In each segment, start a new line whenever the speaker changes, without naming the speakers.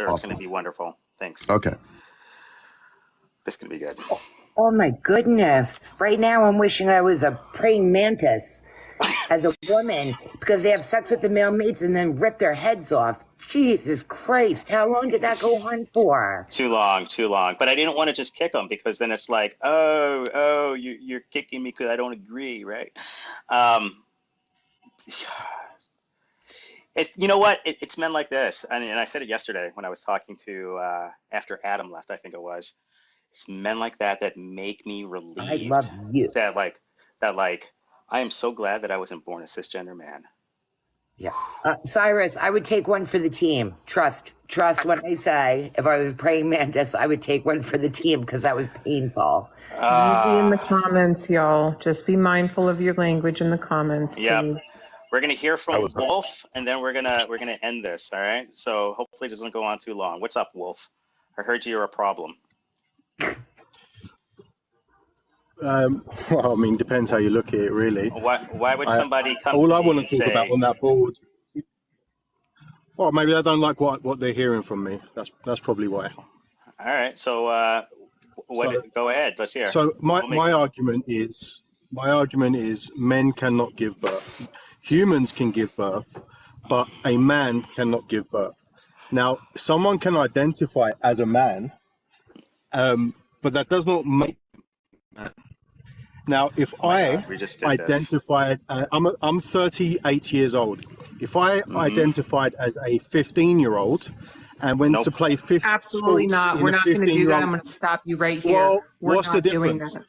sure it's going to be wonderful. Thanks.
Okay.
This is going to be good.
Oh my goodness. Right now I'm wishing I was a praying mantis as a woman because they have sex with the male mates and then rip their heads off. Jesus Christ. How long did that go on for?
Too long. But I didn't want to just kick them because then it's like, oh, you're kicking me because I don't agree, right? You know what? It's men like this. And I said it yesterday when I was talking to, after Adam left, I think it was. It's men like that make me relieved.
I love you.
That I am so glad that I wasn't born a cisgender man.
Yeah. Cyrus, I would take one for the team. Trust what I say. If I was a praying mantis, I would take one for the team because that was painful.
Easy in the comments, y'all. Just be mindful of your language in the comments, please.
Yeah. We're gonna hear from Wolf, and then we're gonna end this. All right. So hopefully it doesn't go on too long. What's up, Wolf? I heard you're a problem.
Well, I mean, depends how you look at it, really.
Why would somebody come?
All
to
I
me
want
and
to talk
say,
about on that board. Well, maybe I don't like what they're hearing from me. That's probably why.
All right. So, go ahead. Let's hear.
So my argument is men cannot give birth. Humans can give birth, but a man cannot give birth. Now, someone can identify as a man, but that does not make man. Now, if I identified, I'm 38 years old. If I identified as a 15-year-old and went to play 15,
absolutely not. We're not going to do that. I'm going to stop you right here.
Well,
We're
what's
not
the
doing
difference?
that.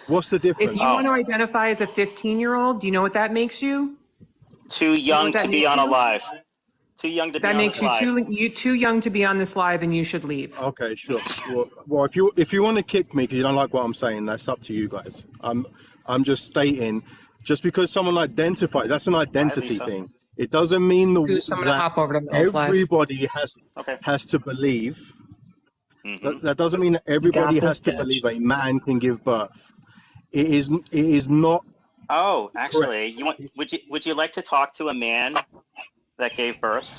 What's the difference?
If you want to identify as a 15-year-old, do you know what that makes you?
Too young to be on a live. Too young to be on this live.
That makes you too young to be on this live, and you should leave.
Okay, sure. Well, if you want to kick me because you don't like what I'm saying, that's up to you guys. I'm just stating, just because someone identifies, that's an identity thing. It doesn't mean everybody has to believe. That doesn't mean that everybody has to believe a man can give birth. It is not.
Oh, actually, would you like to talk to a man that gave birth?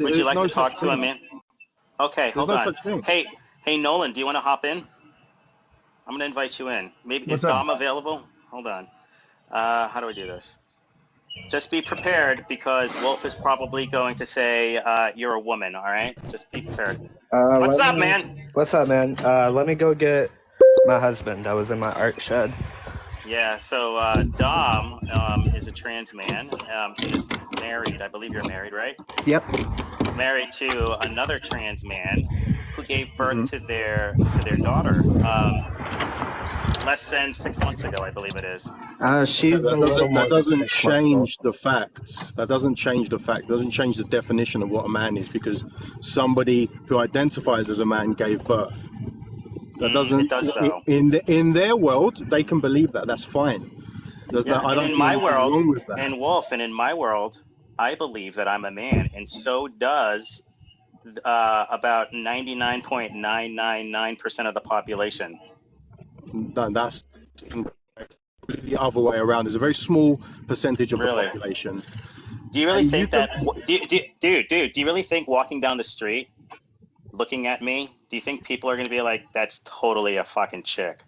Would you like to talk to a man? Okay, hold on. Hey, Nolan, do you want to hop in? I'm going to invite you in. Maybe is Dom available? Hold on. How do I do this? Just be prepared because Wolf is probably going to say you're a woman. All right, just be prepared. What's up, man?
What's up, man? Let me go get my husband. I was in my art shed.
Yeah, so Dom is a trans man. He is married. I believe you're married, right?
Yep.
Married to another trans man who gave birth to their daughter less than 6 months ago, I believe it is.
That doesn't change the facts. That doesn't change the fact. It doesn't change the definition of what a man is because somebody who identifies as a man gave birth. That doesn't.
It does so.
In their world, they can believe that. That's fine. I don't see anything wrong with that.
And Wolf, and in my world, I believe that I'm a man, and so does about 99.999% of the population.
That's the other way around. There's a very small percentage of the population.
Do you really think that, dude? Do you really think walking down the street, looking at me, do you think people are going to be like, "That's totally a fucking chick"?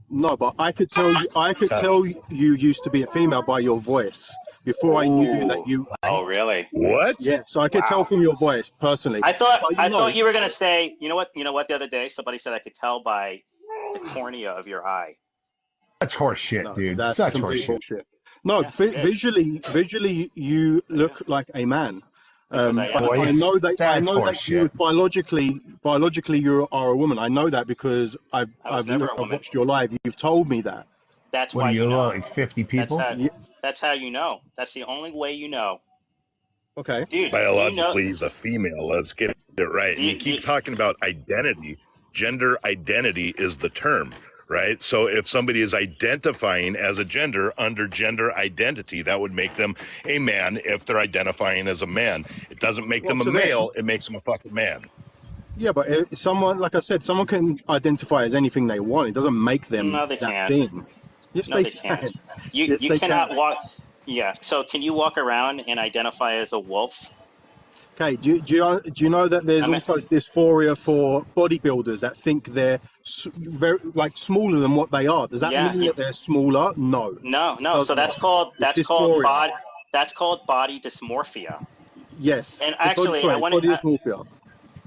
No, but I could tell you. I could tell you used to be a female by your voice before I knew that you.
Oh, really?
What?
Yeah, so I could tell from your voice personally.
I thought you were going to say, you know what? The other day somebody said I could tell by the cornea of your eye.
That's horseshit, dude.
That's
such
complete
horseshit.
bullshit. No, visually, you look like a man. I know that you biologically you are a woman. I know that because I've watched your live. You've told me that.
That's why you know.
Like 50 people.
That's how you know. That's the only way you know.
Okay.
Dude,
biologically, he's a female. Let's get it right. You keep talking about identity. Gender identity is the term, right? So if somebody is identifying as a gender under gender identity, that would make them a man if they're identifying as a man. It doesn't make them a male. It makes them a fucking man.
Yeah, but someone, like I said, someone can identify as anything they want. It doesn't make them that thing. Yes, they can.
You cannot walk. Yeah. So can you walk around and identify as a wolf?
Okay, do you know that there's also dysphoria for bodybuilders that think they're very smaller than what they are? Does that mean that they're smaller? No.
No. So that's called body dysmorphia.
Yes.
And actually,
body dysmorphia.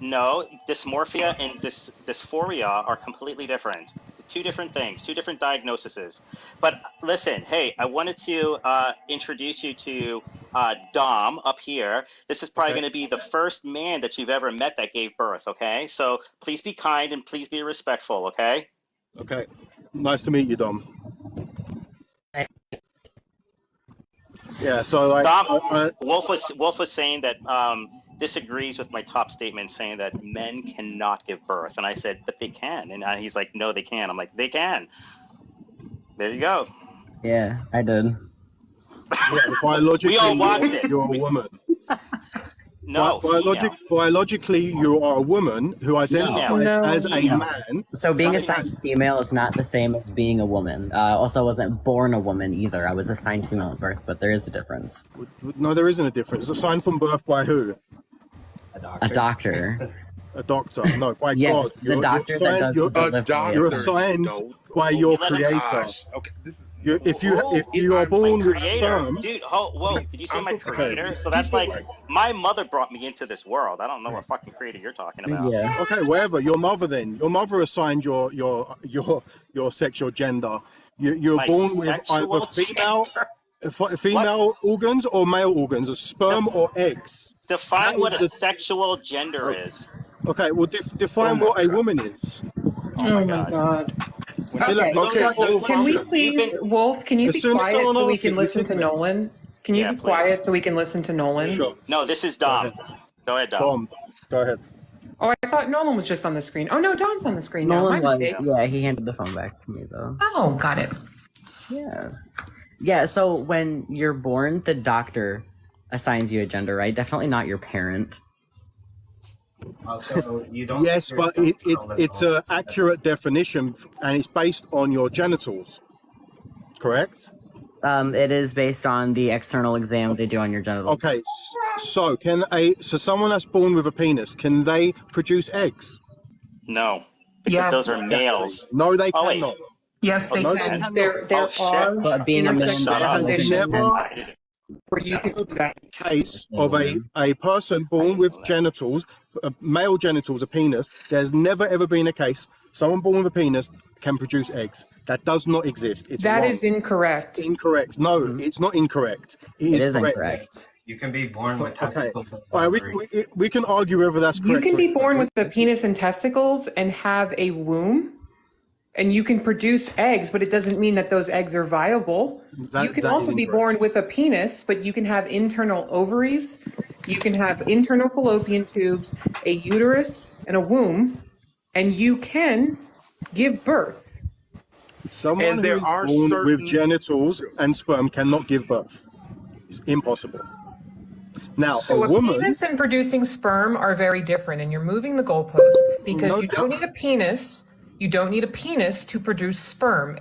No, dysmorphia and dysphoria are completely different. Two different things, two different diagnoses. But listen, hey, I wanted to introduce you to Dom up here. This is probably going to be the first man that you've ever met that gave birth, okay? So please be kind and please be respectful, okay?
Okay. Nice to meet you, Dom. Yeah, so
Dom, Wolf was saying that disagrees with my top statement saying that men cannot give birth. And I said, but they can. And he's like, no, they can. I'm like, they can. There you go.
Yeah, I did.
Yeah, biologically,
we all watched it.
You're a woman.
No.
Biologically, you are a woman who identifies as a man.
So being assigned female is not the same as being a woman. Also, I wasn't born a woman either. I was assigned female at birth, but there is a difference.
No, there isn't a difference. Assigned from birth by who?
A doctor.
A doctor. No, by
yes,
God.
The doctor that does the delivery.
You're assigned by your creator.
Okay.
If you are born with sperm,
dude. Whoa! Did you say my creator? So that's like my mother brought me into this world. I don't know what fucking creator you're talking about.
Yeah.
Okay, whatever. Your mother then. Your mother assigned your sexual gender. You're born with either female organs or male organs, or sperm or eggs.
Define what a sexual gender is.
Okay, well, define what a woman is.
Oh my God. Okay. Can we please, Wolf, can you be quiet so we can listen to Nolan? Can you be quiet so we can listen to Nolan?
Sure.
No, this is Dom. Go ahead, Dom.
Go ahead.
Oh, I thought Nolan was just on the screen. Oh, no, Dom's on the screen now.
Nolan was, yeah, he handed the phone back to me, though.
Oh, got it.
Yeah. Yeah, so when you're born, the doctor assigns you a gender, right? Definitely not your parent.
So you don't.
Yes, but it's an accurate definition, and it's based on your genitals. Correct?
It is based on the external exam they do on your genitals.
Okay, so someone that's born with a penis, can they produce eggs?
No, because those are males.
No, they cannot.
Yes, they can. There are.
But being a man,
where you can do that.
Case of a person born with genitals, male genitals, a penis. There's never ever been a case someone born with a penis can produce eggs. That does not exist. It's
that
wrong.
Is incorrect.
It's incorrect. No, it's not incorrect. It is correct.
Incorrect.
You can be born with testicles.
Okay. We can argue whether that's correct.
You can be born with a penis and testicles and have a womb. And you can produce eggs, but it doesn't mean that those eggs are viable. You can also be born with a penis, but you can have internal ovaries, you can have internal fallopian tubes, a uterus, and a womb, and you can give birth.
Someone who is born with genitals and sperm cannot give birth. It's impossible. Now,
so
a woman,
penis and producing sperm are very different, and you're moving the goalpost because you don't need a penis. You don't need a penis to produce sperm.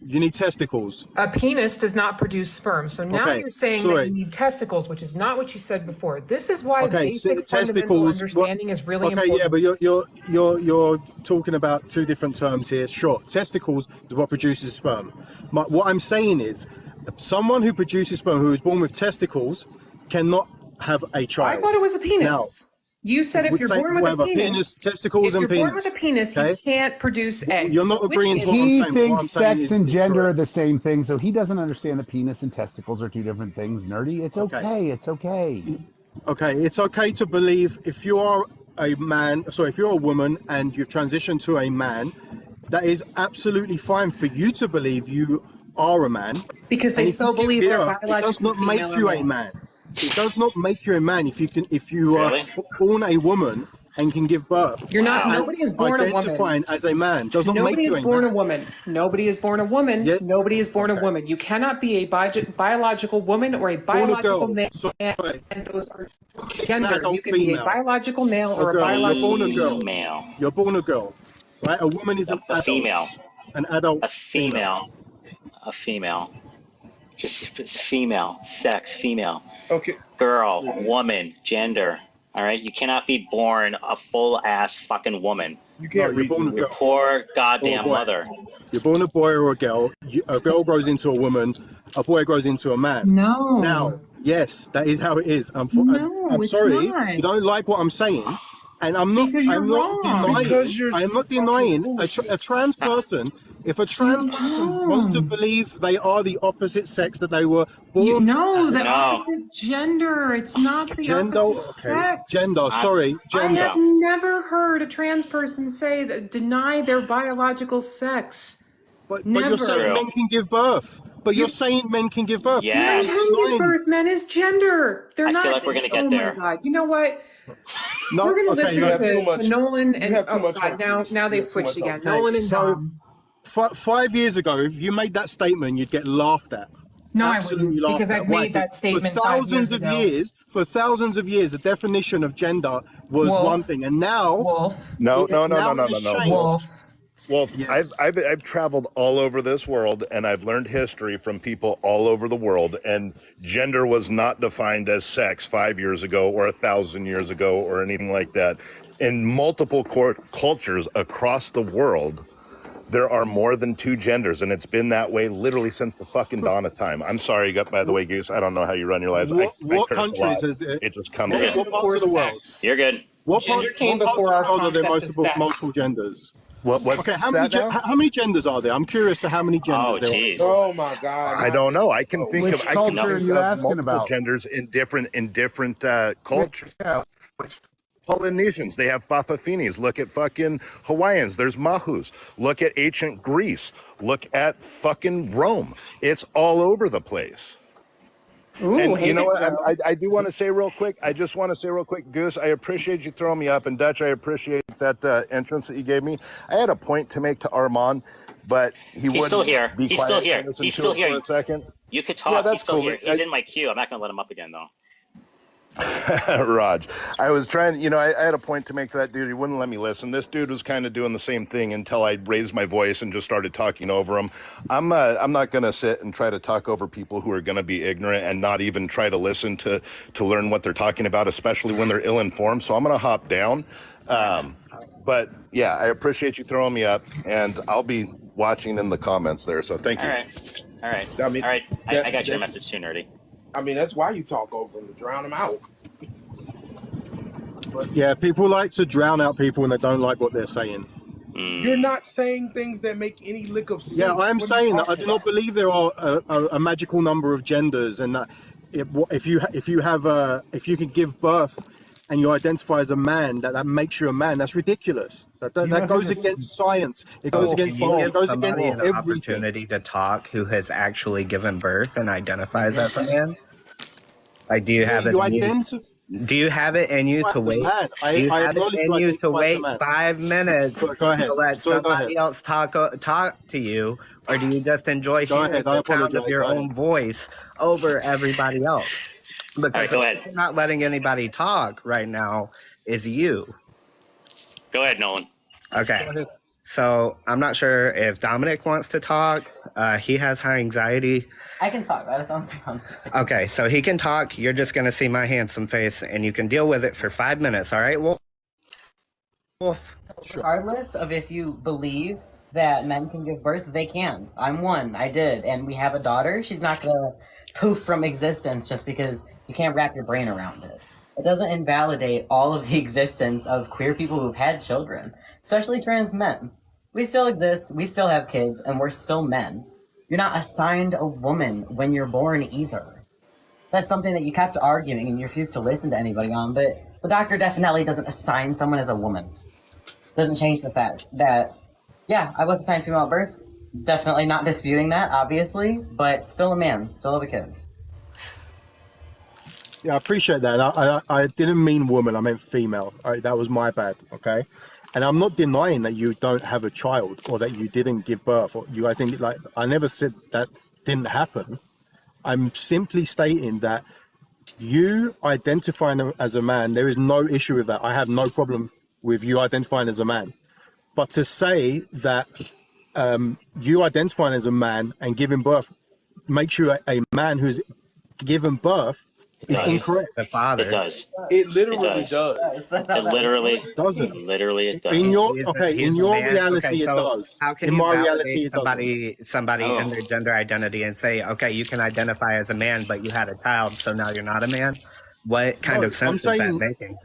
You need testicles.
A penis does not produce sperm. So now you're saying that you need testicles, which is not what you said before. This is why basic fundamental understanding is really important.
Okay, yeah, but you're talking about two different terms here. Sure, testicles is what produces sperm. What I'm saying is, someone who produces sperm who is born with testicles cannot have a child.
I thought it was a penis.
Now,
you said if you're born with a penis,
testicles and penis.
If you're born with a penis, you can't produce eggs.
You're not agreeing to what I'm saying.
He thinks sex and gender are the same thing, so he doesn't understand that penis and testicles are two different things. Nerdy, it's okay. It's okay.
Okay, it's okay to believe if you are a man, if you're a woman and you've transitioned to a man, that is absolutely fine for you to believe you are a man.
Because they still believe they're biologically
It does not make you a man. It does not make you a man if you are born a woman and can give birth.
You're not. Nobody is born a woman.
Identifying as a man does not make you a man.
Nobody is born a woman. Nobody is born a woman.
Yeah.
Nobody is born a woman. You cannot be a biological woman or a biological man. And those are gender. You can be a biological male or a biological
male.
You're born a girl, right? A woman is an adult.
Female.
An adult.
A female. A female. Just it's female, sex, female.
Okay.
Girl, woman, gender. All right, you cannot be born a full ass fucking woman.
You can't.
You're born a
Your
girl.
poor goddamn mother.
You're born a boy or a girl. A girl grows into a woman. A boy grows into a man.
No.
Now, yes, that is how it is. I'm
it's
sorry.
not.
You don't like what I'm saying, and I'm not.
Because you're
I'm not
wrong.
denying. I'm not denying a trans person. If a trans person wants to believe they are the opposite sex that they were born,
the opposite gender. It's not the opposite sex.
Gender. Sorry, gender.
I have never heard a trans person say that deny their biological sex.
But you're saying men can give birth. But you're saying men can give birth.
Yes.
Men can give birth. Men is gender. They're not.
I feel like we're gonna get there.
My God. You know what?
No,
we're gonna listen to Nolan and
God,
now they've switched again. Nolan and Dom.
5 years ago, if you made that statement, you'd get laughed at.
No,
Absolutely
I wouldn't, because I've made that statement
for thousands of years. For thousands of years, the definition of gender was one thing, and now
No.
Wolf.
Yes. I've traveled all over this world, and I've learned history from people all over the world, and gender was not defined as sex 5 years ago or 1,000 years ago or anything like that. In multiple cultures across the world, there are more than two genders, and it's been that way literally since the fucking dawn of time. I'm sorry, by the way, Goose, I don't know how you run your lives.
What countries is it?
It just comes in.
What parts of the world?
You're good.
What parts of the world are there multiple genders? Okay, how many genders are there? I'm curious to how many genders there are.
Oh my God!
I don't know. I can think of multiple
about?
genders in different cultures.
Yeah.
Polynesians, they have Fafafinis. Look at fucking Hawaiians. There's Mahus. Look at ancient Greece. Look at fucking Rome. It's all over the place.
Ooh,
and you know what? I do want to say real quick. I just want to say real quick, Goose, I appreciate you throwing me up. And Dutch, I appreciate that entrance that you gave me. I had a point to make to Armand, but he's
still here. He's still here. He's still here.
For a second.
You could talk.
Yeah,
he's still
cool.
here. He's in my queue. I'm not going to let him up again, though.
Raj, I was trying, I had a point to make to that dude. He wouldn't let me listen. This dude was kind of doing the same thing until I raised my voice and just started talking over him. I'm not going to sit and try to talk over people who are going to be ignorant and not even try to listen to learn what they're talking about, especially when they're ill-informed. So I'm going to hop down. But yeah, I appreciate you throwing me up, and I'll be watching in the comments there. So thank you.
All right. I got your message too, Nerdy.
I mean, that's why you talk over them, to drown them out.
Yeah, people like to drown out people when they don't like what they're saying.
You're not saying things that make any lick of sense.
Yeah, I'm saying that I do not believe there are a magical number of genders, and that if you can give birth and you identify as a man, that makes you a man. That's ridiculous. That goes against science. It goes against biology. It goes against everything.
Opportunity to talk who has actually given birth and identifies as a man. Like, do you have it? Do you have it in you to wait? Do you have it in you to wait 5 minutes to let somebody else talk to you, or do you just enjoy hearing the sound of your own voice over everybody else? Because right, not letting anybody talk right now is you.
Go ahead, Nolan.
Okay. So I'm not sure if Dominic wants to talk. He has high anxiety.
I can talk. That sounds fun.
Okay, so he can talk. You're just going to see my handsome face, and you can deal with it for 5 minutes. All right? Wolf.
So regardless of if you believe that men can give birth, they can. I'm one. I did. And we have a daughter. She's not going to poof from existence just because you can't wrap your brain around it. It doesn't invalidate all of the existence of queer people who've had children, especially trans men. We still exist, we still have kids, and we're still men. You're not assigned a woman when you're born either. That's something that you kept arguing and you refused to listen to anybody on, but the doctor definitely doesn't assign someone as a woman. Doesn't change the fact that, yeah, I was assigned female at birth. Definitely not disputing that, obviously, but still a man, still have a kid.
Yeah, I appreciate that. I didn't mean woman, I meant female. That was my bad, okay? And I'm not denying that you don't have a child or that you didn't give birth or you guys think, like, I never said that didn't happen. I'm simply stating that you identifying as a man, there is no issue with that. I have no problem with you identifying as a man. But to say that you identifying as a man and giving birth makes you a man who's given birth is incorrect.
The father.
It does.
It literally
It
does.
It literally
doesn't.
Literally, it does.
In your
He's a man.
reality,
Okay,
it
so
does.
how can
In
you
my
validate
reality, it doesn't.
somebody
Oh.
in their gender identity and say, okay, you can identify as a man, but you had a child, so now you're not a man? What kind of sense is that making?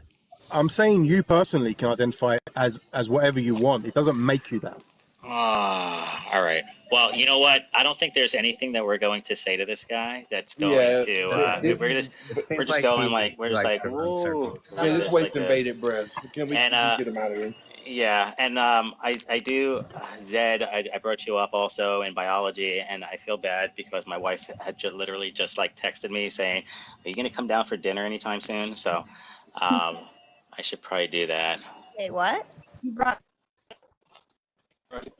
I'm saying you personally can identify as whatever you want. It doesn't make you that.
All right. Well, you know what? I don't think there's anything that we're going to say to this guy that's going to. We're just going like we're just like, ooh,
Man, it's wasting
like
bated breath. Can we get him out of here?
Yeah, and I do, Zed. I brought you up also in biology, and I feel bad because my wife had literally just like texted me saying, "Are you gonna come down for dinner anytime soon?" So, I should probably do that.
Wait, what? You brought?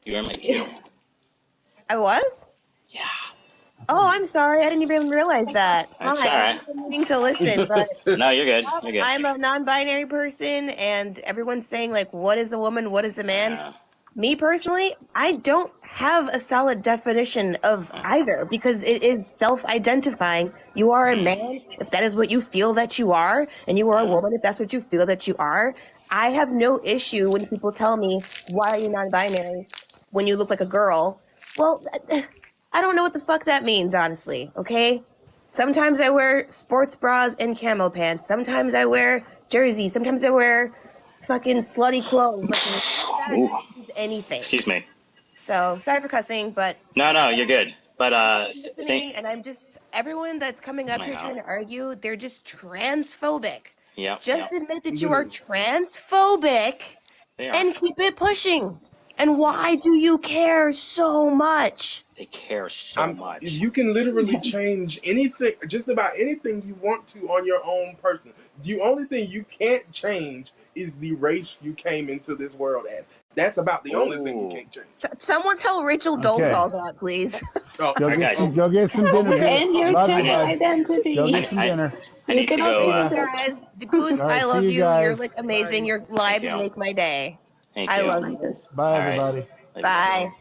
You were my cue.
I was?
Yeah.
Oh, I'm sorry. I didn't even realize that.
That's
Hi,
all right.
I'm meaning to listen, but
No, you're good. You're good.
I'm a non-binary person, and everyone's saying like, "What is a woman? What is a man?"
Yeah.
Me personally, I don't have a solid definition of either because it is self-identifying. You are a man if that is what you feel that you are, and you are a woman if that's what you feel that you are. I have no issue when people tell me, "Why are you non-binary when you look like a girl?" Well, I don't know what the fuck that means, honestly, okay? Sometimes I wear sports bras and camo pants. Sometimes I wear jerseys. Sometimes I wear fucking slutty clothes. Like, anything.
Excuse me.
So, sorry for cussing, but...
No, you're good. But,
and I'm just... Everyone that's coming up here trying to argue, they're just transphobic.
Yeah.
Just admit that you are transphobic and keep it pushing. And why do you care so much?
They care so much.
You can literally change anything, just about anything you want to on your own person. The only thing you can't change is the race you came into this world as. That's about the only thing you can't change.
Someone tell Rachel Dolezal that, please.
Go get some dinner.
And your gender identity.
Go get some dinner.
I need to go.
Guys, Goose, I love you. You're like amazing. Your lives make my day.
Thank
I
you.
love you.
Bye, everybody.
Bye.